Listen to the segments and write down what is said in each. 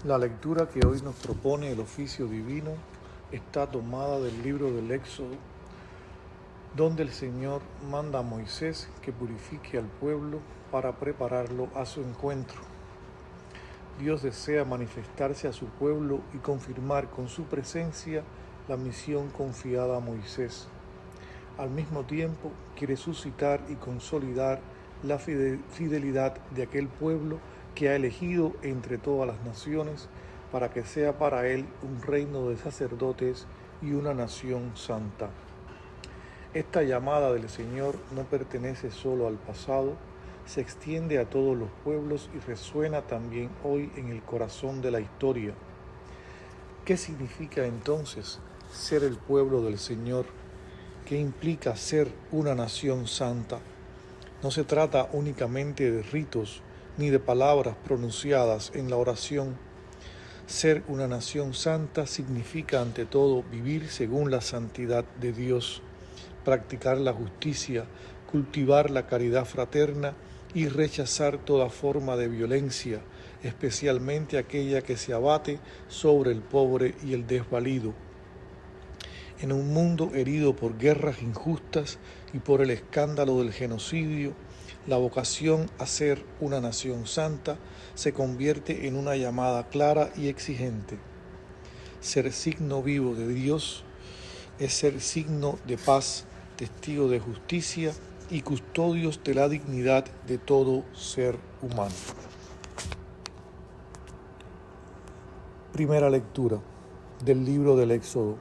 La lectura que hoy nos propone el oficio divino está tomada del libro del Éxodo, donde el Señor manda a Moisés que purifique al pueblo para prepararlo a su encuentro. Dios desea manifestarse a su pueblo y confirmar con su presencia la misión confiada a Moisés. Al mismo tiempo, quiere suscitar y consolidar la fidelidad de aquel pueblo que ha elegido entre todas las naciones para que sea para él un reino de sacerdotes y una nación santa. Esta llamada del Señor no pertenece solo al pasado, se extiende a todos los pueblos y resuena también hoy en el corazón de la historia. ¿Qué significa entonces ser el pueblo del Señor? ¿Qué implica ser una nación santa? No se trata únicamente de ritos ni de palabras pronunciadas en la oración. Ser una nación santa significa ante todo vivir según la santidad de Dios, practicar la justicia, cultivar la caridad fraterna y rechazar toda forma de violencia, especialmente aquella que se abate sobre el pobre y el desvalido. En un mundo herido por guerras injustas y por el escándalo del genocidio, la vocación a ser una nación santa se convierte en una llamada clara y exigente. Ser signo vivo de Dios es ser signo de paz, testigo de justicia y custodios de la dignidad de todo ser humano. Primera lectura del libro del Éxodo.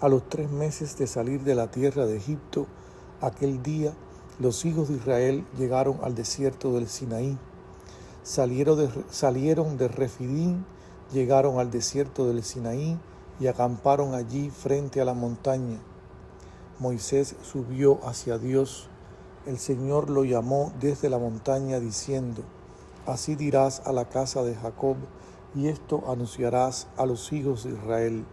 A los 3 meses de salir de la tierra de Egipto, aquel día los hijos de Israel llegaron al desierto del Sinaí. Salieron de Refidín, llegaron al desierto del Sinaí y acamparon allí frente a la montaña. Moisés subió hacia Dios. El Señor lo llamó desde la montaña diciendo: Así dirás a la casa de Jacob, y esto anunciarás a los hijos de Israel.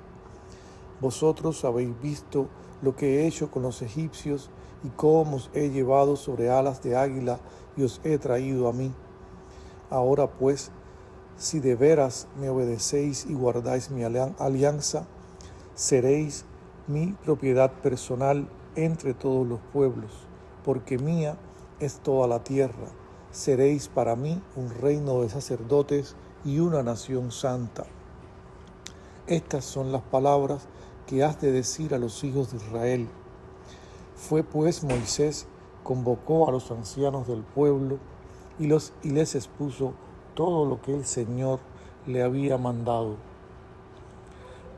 Vosotros habéis visto lo que he hecho con los egipcios y cómo os he llevado sobre alas de águila y os he traído a mí. Ahora pues, si de veras me obedecéis y guardáis mi alianza, seréis mi propiedad personal entre todos los pueblos, porque mía es toda la tierra. Seréis para mí un reino de sacerdotes y una nación santa. Estas son las palabras que has de decir a los hijos de Israel. Fue pues Moisés, convocó a los ancianos del pueblo y les expuso todo lo que el Señor le había mandado.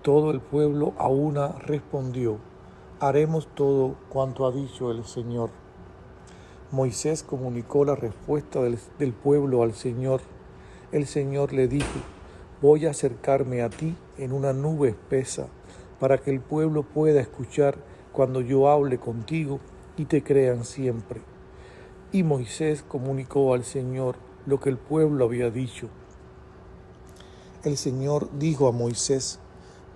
Todo el pueblo a una respondió: haremos todo cuanto ha dicho el Señor. Moisés comunicó la respuesta del pueblo al Señor. El Señor le dijo: voy a acercarme a ti en una nube espesa, para que el pueblo pueda escuchar cuando yo hable contigo y te crean siempre. Y Moisés comunicó al Señor lo que el pueblo había dicho. El Señor dijo a Moisés: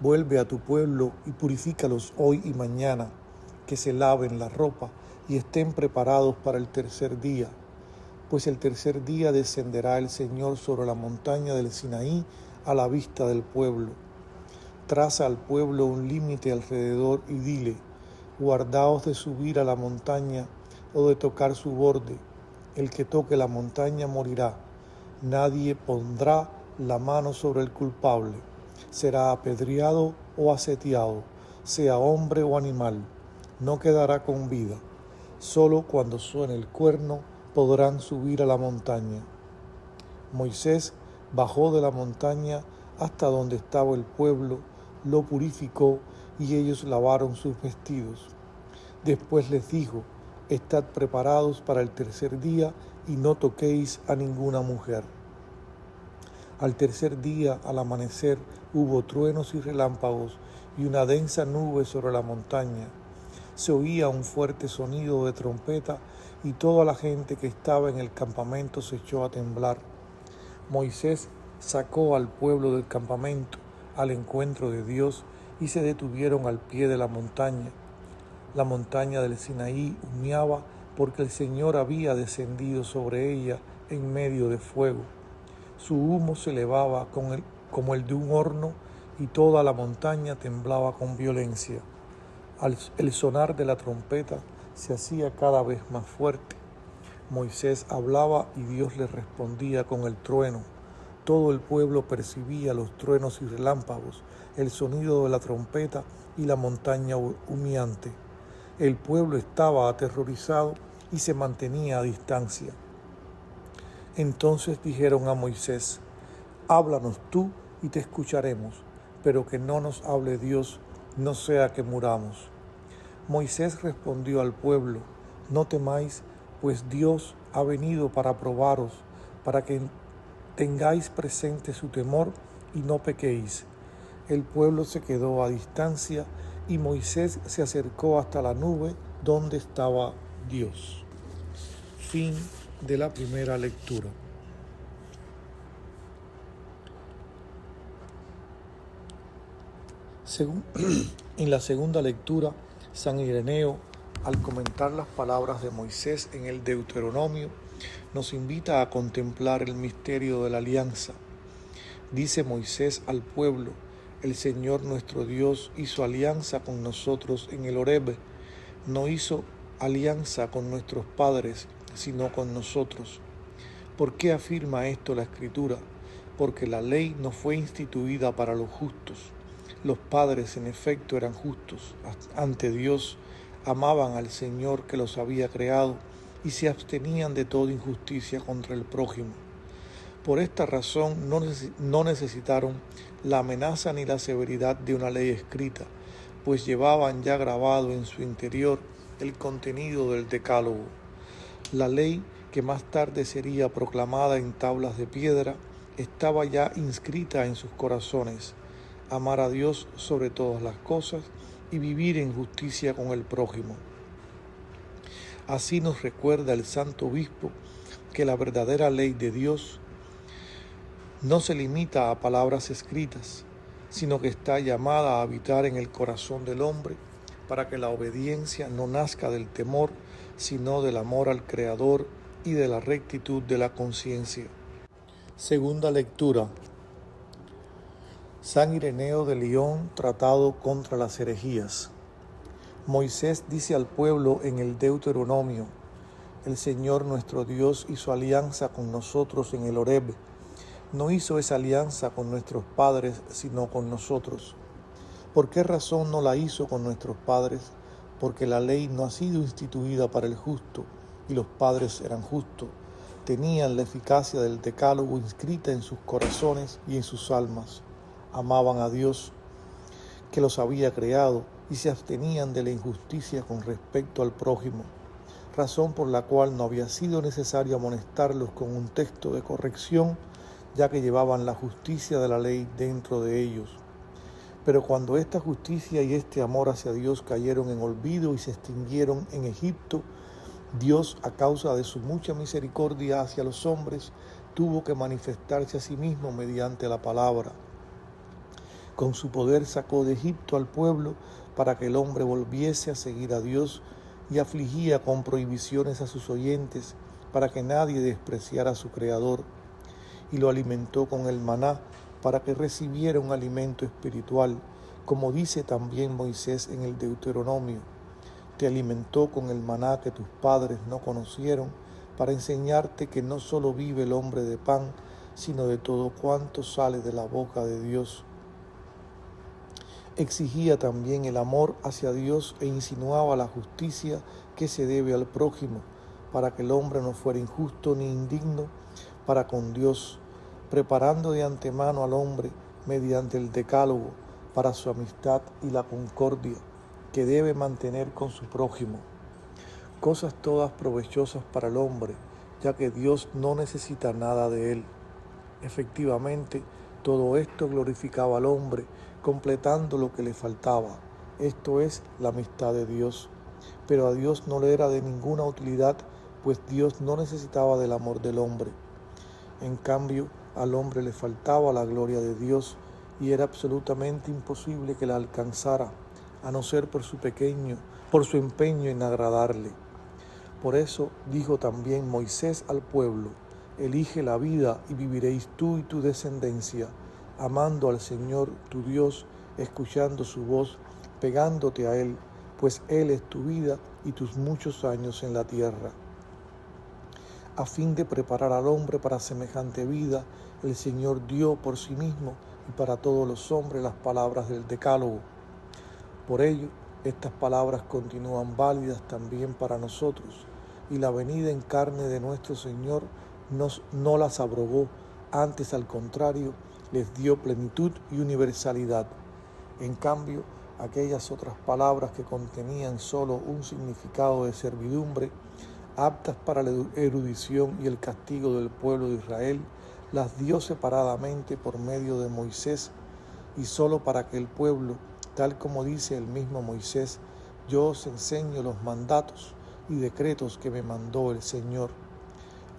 vuelve a tu pueblo y purifícalos hoy y mañana, que se laven la ropa y estén preparados para el tercer día. Pues el tercer día descenderá el Señor sobre la montaña del Sinaí a la vista del pueblo. Traza al pueblo un límite alrededor y dile: guardaos de subir a la montaña o de tocar su borde. El que toque la montaña morirá. Nadie pondrá la mano sobre el culpable. Será apedreado o asetiado, sea hombre o animal. No quedará con vida. Solo cuando suene el cuerno podrán subir a la montaña. Moisés bajó de la montaña hasta donde estaba el pueblo, lo purificó y ellos lavaron sus vestidos. Después les dijo: estad preparados para el tercer día y no toquéis a ninguna mujer. Al tercer día, al amanecer, hubo truenos y relámpagos y una densa nube sobre la montaña. Se oía un fuerte sonido de trompeta y toda la gente que estaba en el campamento se echó a temblar. Moisés sacó al pueblo del campamento al encuentro de Dios y se detuvieron al pie de la montaña. La montaña del Sinaí humeaba porque el Señor había descendido sobre ella en medio de fuego. Su humo se elevaba como el de un horno y toda la montaña temblaba con violencia. El sonar de la trompeta se hacía cada vez más fuerte. Moisés hablaba y Dios le respondía con el trueno. Todo el pueblo percibía los truenos y relámpagos, el sonido de la trompeta y la montaña humeante. El pueblo estaba aterrorizado y se mantenía a distancia. Entonces dijeron a Moisés: háblanos tú y te escucharemos, pero que no nos hable Dios, no sea que muramos. Moisés respondió al pueblo: no temáis, pues Dios ha venido para probaros, para que tengáis presente su temor y no pequéis. El pueblo se quedó a distancia y Moisés se acercó hasta la nube donde estaba Dios. Fin de la primera lectura. En la segunda lectura, San Ireneo, al comentar las palabras de Moisés en el Deuteronomio, nos invita a contemplar el misterio de la alianza. Dice Moisés al pueblo: el Señor nuestro Dios hizo alianza con nosotros en el Horeb. No hizo alianza con nuestros padres, sino con nosotros. ¿Por qué afirma esto la Escritura? Porque la ley no fue instituida para los justos. Los padres, en efecto, eran justos ante Dios, amaban al Señor que los había creado y se abstenían de toda injusticia contra el prójimo. Por esta razón no necesitaron la amenaza ni la severidad de una ley escrita, pues llevaban ya grabado en su interior el contenido del Decálogo. La ley, que más tarde sería proclamada en tablas de piedra, estaba ya inscrita en sus corazones: amar a Dios sobre todas las cosas y vivir en justicia con el prójimo. Así nos recuerda el Santo Obispo que la verdadera ley de Dios no se limita a palabras escritas, sino que está llamada a habitar en el corazón del hombre, para que la obediencia no nazca del temor, sino del amor al Creador y de la rectitud de la conciencia. Segunda lectura. San Ireneo de León, Tratado contra las herejías. Moisés dice al pueblo en el Deuteronomio: el Señor nuestro Dios hizo alianza con nosotros en el Horeb. No hizo esa alianza con nuestros padres, sino con nosotros. ¿Por qué razón no la hizo con nuestros padres? Porque la ley no ha sido instituida para el justo, y los padres eran justos. Tenían la eficacia del Decálogo inscrita en sus corazones y en sus almas. Amaban a Dios, que los había creado, y se abstenían de la injusticia con respecto al prójimo, razón por la cual no había sido necesario amonestarlos con un texto de corrección, ya que llevaban la justicia de la ley dentro de ellos. Pero cuando esta justicia y este amor hacia Dios cayeron en olvido y se extinguieron en Egipto, Dios, a causa de su mucha misericordia hacia los hombres, tuvo que manifestarse a sí mismo mediante la palabra. Con su poder sacó de Egipto al pueblo para que el hombre volviese a seguir a Dios, y afligía con prohibiciones a sus oyentes para que nadie despreciara a su Creador, y lo alimentó con el maná para que recibiera un alimento espiritual, como dice también Moisés en el Deuteronomio: te alimentó con el maná que tus padres no conocieron, para enseñarte que no solo vive el hombre de pan, sino de todo cuanto sale de la boca de Dios. Exigía también el amor hacia Dios e insinuaba la justicia que se debe al prójimo, para que el hombre no fuera injusto ni indigno para con Dios, preparando de antemano al hombre mediante el Decálogo para su amistad y la concordia que debe mantener con su prójimo. Cosas todas provechosas para el hombre, ya que Dios no necesita nada de él. Efectivamente, todo esto glorificaba al hombre, completando lo que le faltaba, esto es, la amistad de Dios. Pero a Dios no le era de ninguna utilidad, pues Dios no necesitaba del amor del hombre. En cambio, al hombre le faltaba la gloria de Dios, y era absolutamente imposible que la alcanzara, a no ser por su empeño en agradarle. Por eso dijo también Moisés al pueblo: Elige la vida y viviréis tú y tu descendencia, amando al Señor tu Dios, escuchando su voz, pegándote a Él, pues Él es tu vida y tus muchos años en la tierra. A fin de preparar al hombre para semejante vida, el Señor dio por sí mismo y para todos los hombres las palabras del Decálogo. Por ello, estas palabras continúan válidas también para nosotros, y la venida en carne de nuestro Señor no las abrogó, antes al contrario, les dio plenitud y universalidad. En cambio, aquellas otras palabras que contenían solo un significado de servidumbre, aptas para la erudición y el castigo del pueblo de Israel, las dio separadamente por medio de Moisés, y solo para que el pueblo, tal como dice el mismo Moisés, yo os enseño los mandatos y decretos que me mandó el Señor.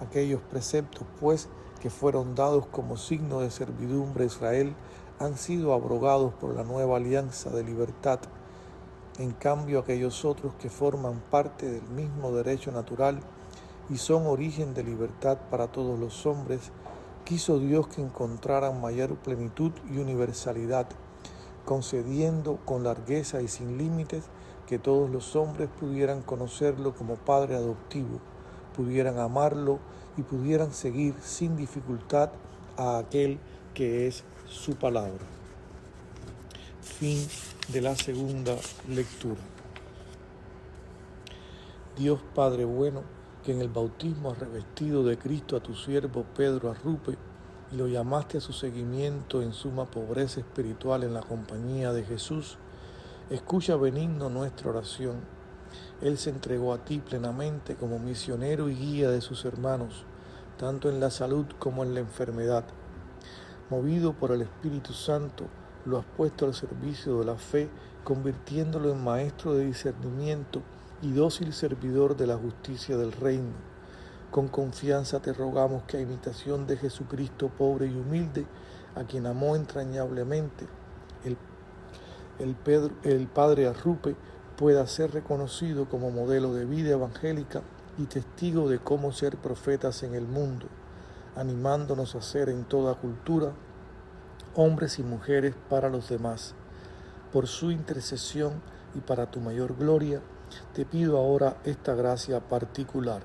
Aquellos preceptos, pues, que fueron dados como signo de servidumbre a Israel, han sido abrogados por la nueva alianza de libertad. En cambio, aquellos otros que forman parte del mismo derecho natural y son origen de libertad para todos los hombres, quiso Dios que encontraran mayor plenitud y universalidad, concediendo con largueza y sin límites que todos los hombres pudieran conocerlo como Padre adoptivo, pudieran amarlo y pudieran seguir sin dificultad a aquel que es su palabra. Fin de la segunda lectura. Dios Padre bueno, que en el bautismo has revestido de Cristo a tu siervo Pedro Arrupe y lo llamaste a su seguimiento en suma pobreza espiritual en la compañía de Jesús, escucha benigno nuestra oración. Él se entregó a ti plenamente como misionero y guía de sus hermanos, tanto en la salud como en la enfermedad. Movido por el Espíritu Santo, lo has puesto al servicio de la fe, convirtiéndolo en maestro de discernimiento y dócil servidor de la justicia del reino. Con confianza te rogamos que a imitación de Jesucristo pobre y humilde, a quien amó entrañablemente, el Padre Arrupe pueda ser reconocido como modelo de vida evangélica y testigo de cómo ser profetas en el mundo, animándonos a ser en toda cultura hombres y mujeres para los demás. Por su intercesión y para tu mayor gloria, te pido ahora esta gracia particular.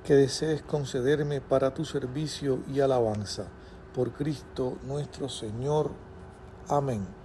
Que desees concederme para tu servicio y alabanza. Por Cristo nuestro Señor. Amén.